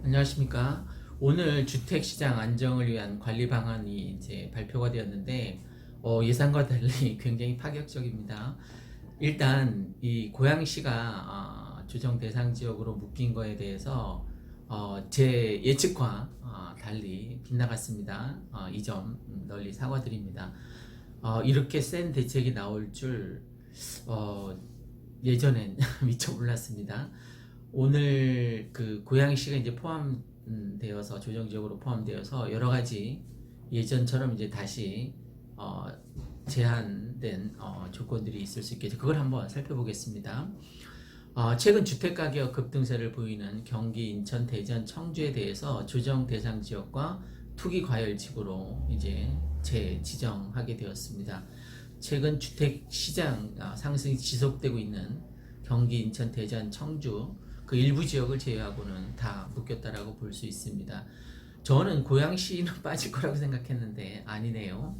안녕하십니까. 오늘 주택시장 안정을 위한 관리 방안이 이제 발표가 되었는데, 예상과 달리 굉장히 파격적입니다. 일단, 이 고양시가 조정 대상 지역으로 묶인 거에 대해서 제 예측과 달리 빗나갔습니다. 이 점 널리 사과드립니다. 이렇게 센 대책이 나올 줄 예전엔 미처 몰랐습니다. 오늘 그 고양시가 이제 포함되어서 조정지역으로 포함되어서 여러 가지 예전처럼 이제 다시 제한된 조건들이 있을 수 있겠죠. 그걸 한번 살펴보겠습니다. 최근 주택가격 급등세를 보이는 경기, 인천, 대전, 청주에 대해서 조정 대상 지역과 투기 과열 지구로 이제 재지정하게 되었습니다. 최근 주택 시장 상승이 지속되고 있는 경기, 인천, 대전, 청주 그 일부 지역을 제외하고는 다 묶였다라고 볼 수 있습니다. 저는 고양시는 빠질 거라고 생각했는데 아니네요.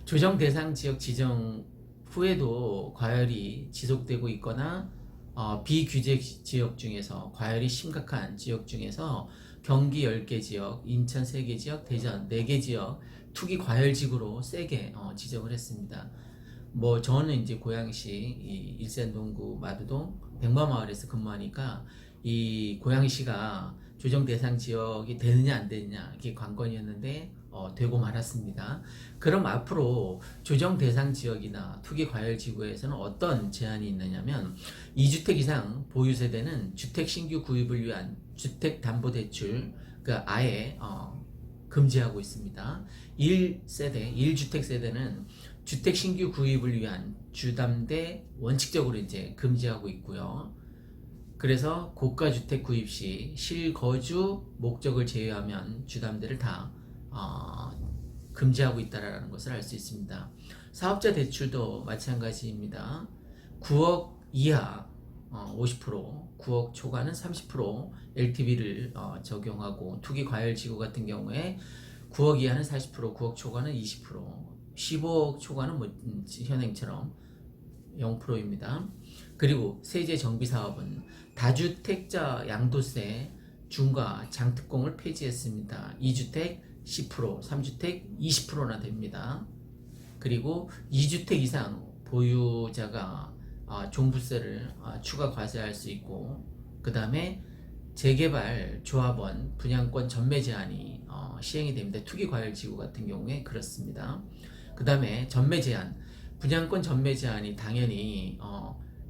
조정 대상 지역 지정 후에도 과열이 지속되고 있거나 비규제 지역 중에서 과열이 심각한 지역 중에서 경기 10개 지역, 인천 3개 지역, 대전 4개 지역 투기 과열지구로 세게 지정을 했습니다. 저는 이제 고양시 일산동구 마두동 백마마을에서 근무하니까 이 고양시가 조정 대상 지역이 되느냐 안 되느냐 이게 관건이었는데 되고 말았습니다. 그럼 앞으로 조정 대상 지역이나 투기 과열 지구에서는 어떤 제한이 있느냐면 2주택 이상 보유 세대는 주택 신규 구입을 위한 주택 담보 대출 아예 금지하고 있습니다. 1세대, 1주택 세대는 주택 신규 구입을 위한 주담대 원칙적으로 이제 금지하고 있고요. 그래서 고가 주택 구입 시 실거주 목적을 제외하면 주담대를 다 금지하고 있다라는 것을 알 수 있습니다. 사업자 대출도 마찬가지입니다. 9억 이하 50%, 9억 초과는 30% LTV를 적용하고 투기 과열 지구 같은 경우에 9억 이하는 40%, 9억 초과는 20%, 15억 초과는 현행처럼 0%입니다. 그리고 세제 정비 사업은 다주택자 양도세 중과 장특공을 폐지했습니다. 2주택 10%, 3주택 20%나 됩니다. 그리고 2주택 이상 보유자가 종부세를 추가 과세할 수 있고, 그 다음에 재개발 조합원 분양권 전매 제한이 시행이 됩니다. 투기 과열 지구 같은 경우에 그렇습니다. 그 다음에 전매 제한, 분양권 전매 제한이 당연히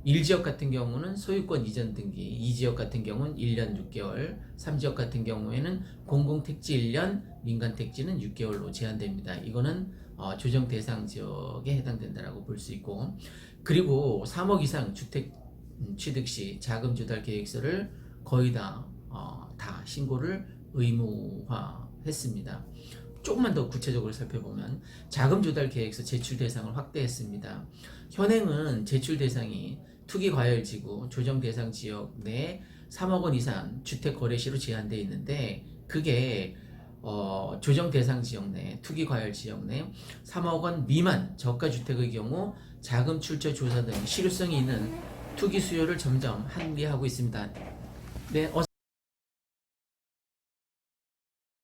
1지역 같은 경우는 소유권 이전 등기, 2지역 같은 경우는 1년 6개월, 3지역 같은 경우에는 공공택지 1년, 민간택지는 6개월로 제한됩니다. 이거는 조정 대상 지역에 해당된다라고 볼 수 있고, 그리고 3억 이상 주택 취득 시 자금 조달 계획서를 거의 다 신고를 의무화했습니다. 조금만 더 구체적으로 살펴보면 자금 조달 계획서 제출 대상을 확대했습니다. 현행은 제출 대상이 투기 과열 지구, 조정 대상 지역 내 3억 원 이상 주택 거래 시로 제한되어 있는데, 그게 조정 대상 지역 내, 투기 과열 지역 내 3억 원 미만 저가 주택의 경우 자금 출처 조사 등 실효성이 있는 투기 수요를 점점 한리하고 있습니다. 네,